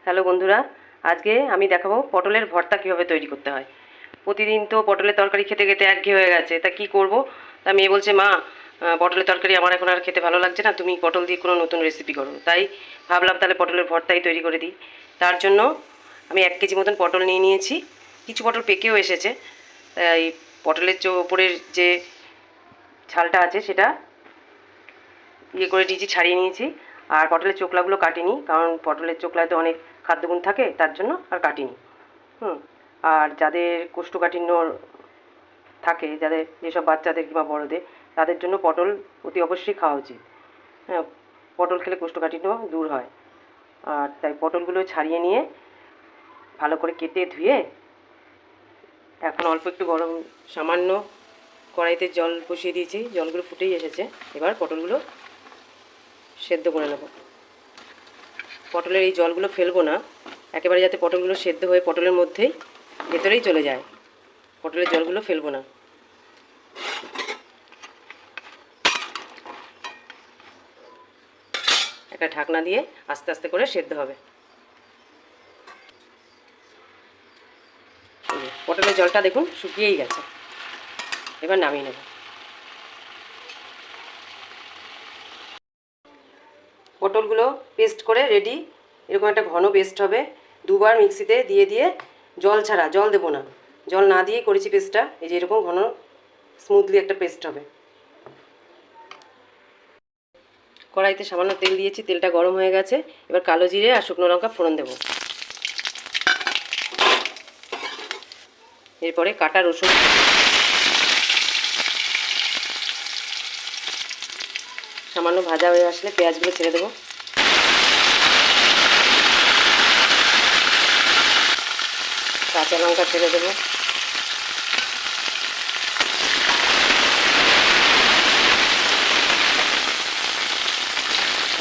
Hello বন্ধুরা, আজকে আমি দেখাবো পটলের ভর্তা কীভাবে তৈরি করতে হয়। প্রতিদিন তো পটলের তরকারি খেতে খেতে একঘেয়ে হয়ে গেছে, তা কি করব। তা মেয়ে বলছে, মা পটলের তরকারি আমার এখন আর খেতে ভালো লাগছে না, তুমি পটল দিয়ে কোনো নতুন রেসিপি করো। তাই ভাবলাম তাহলে পটলের ভর্তাই তৈরি করে দিই। তার জন্য আমি 1 কেজি মতন পটল নিয়ে নিয়েছি। কিছু পটল পেকেও এসেছে। তাই পটলের ওপরের যে ছালটা আছে সেটা করে দিয়েছি, ছাড়িয়ে নিয়েছি। আর পটলের চোকলাগুলো কাটিনি, কারণ পটলের চোকলাতে অনেক খাদ্যগুণ থাকে, তার জন্য আর কাটিনি। আর যাদের কোষ্ঠকাঠিন্য থাকে, যাদের যেসব বাচ্চাদের কিংবা বড়দের, তাদের জন্য পটল অতি অবশ্যই খাওয়া উচিত। হ্যাঁ, পটল খেলে কোষ্ঠকাঠিন্য দূর হয়। আর তাই পটলগুলো ছাড়িয়ে নিয়ে ভালো করে কেটে ধুয়ে এখন অল্প একটু সামান্য কড়াইতে জল বসিয়ে দিয়েছি, জলগুলো ফুটেই এসেছে। এবার পটলগুলো সেদ্ধ করে নেব। পটলের এই জলগুলো ফেলবো না, একেবারে যাতে পটলগুলো সেদ্ধ হয়ে পটলের মধ্যেই ভেতরেই চলে যায়। পটলের জলগুলো ফেলবো না। একটা ঢাকনা দিয়ে আস্তে আস্তে করে সেদ্ধ হবে। পটলের জলটা দেখুন শুকিয়েই গেছে। এবার নামিয়ে নেব। পটলগুলো পেস্ট করে রেডি। এরকম একটা ঘন পেস্ট হবে। দুবার মিক্সিতে দিয়ে দিয়ে জল ছাড়া, জল দেবো না, জল না দিয়েই করেছি পেস্টটা। এই যে এরকম ঘন স্মুথলি একটা পেস্ট হবে। কড়াইতে সামান্য তেল দিয়েছি, তেলটা গরম হয়ে গেছে। এবার কালো জিরে আর শুকনো লঙ্কা ফোড়ন দেব। এরপরে কাটা রসুন, সামান্য ভাজা হয়ে আসলে পেঁয়াজগুলো ছেড়ে দেবো। কাঁচা লঙ্কা ছেড়ে দেবো।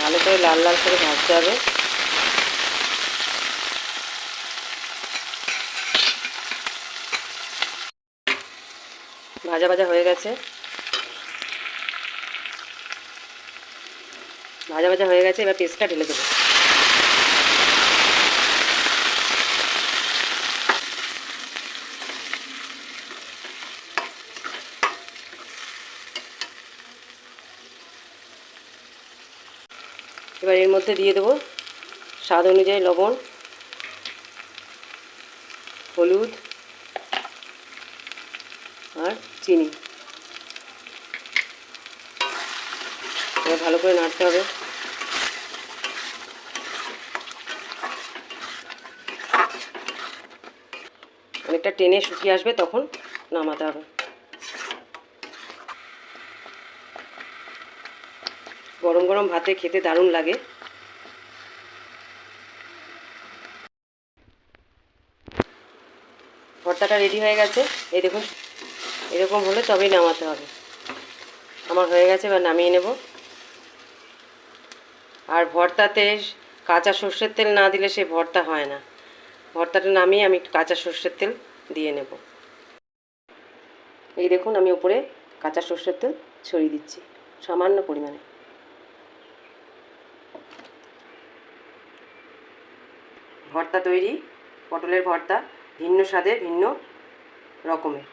ভালো করে লাল লাল করে ভাজতে হবে। ভাজা ভাজা হয়ে গেছে। ভাজা ভাজা হয়ে গেছে। এবার পেস্টটা ঢেলে দেবো। এবার এর মধ্যে দিয়ে দেবো স্বাদ অনুযায়ী লবণ, হলুদ আর চিনি। এবার ভালো করে নাড়তে হবে। অনেকটা টেনে শুকিয়ে আসবে, তখন নামাতে হবে। গরম গরম ভাতে খেতে দারুণ লাগে। ভর্তাটা রেডি হয়ে গেছে। এই দেখুন, এরকম হলে তবেই নামাতে হবে। আমার হয়ে গেছে, এবার নামিয়ে নেব। আর ভর্তাতে কাঁচা সর্ষের তেল না দিলে সে ভর্তা হয় না। ভর্তাটা নামিয়ে আমি একটু কাঁচা সর্ষের তেল দিয়ে নেব। এই দেখুন, আমি উপরে কাঁচা সর্ষের তেল ছড়িয়ে দিচ্ছি সামান্য পরিমাণে। ভর্তা তৈরি। পটলের ভর্তা ভিন্ন স্বাদে, ভিন্ন রকমের।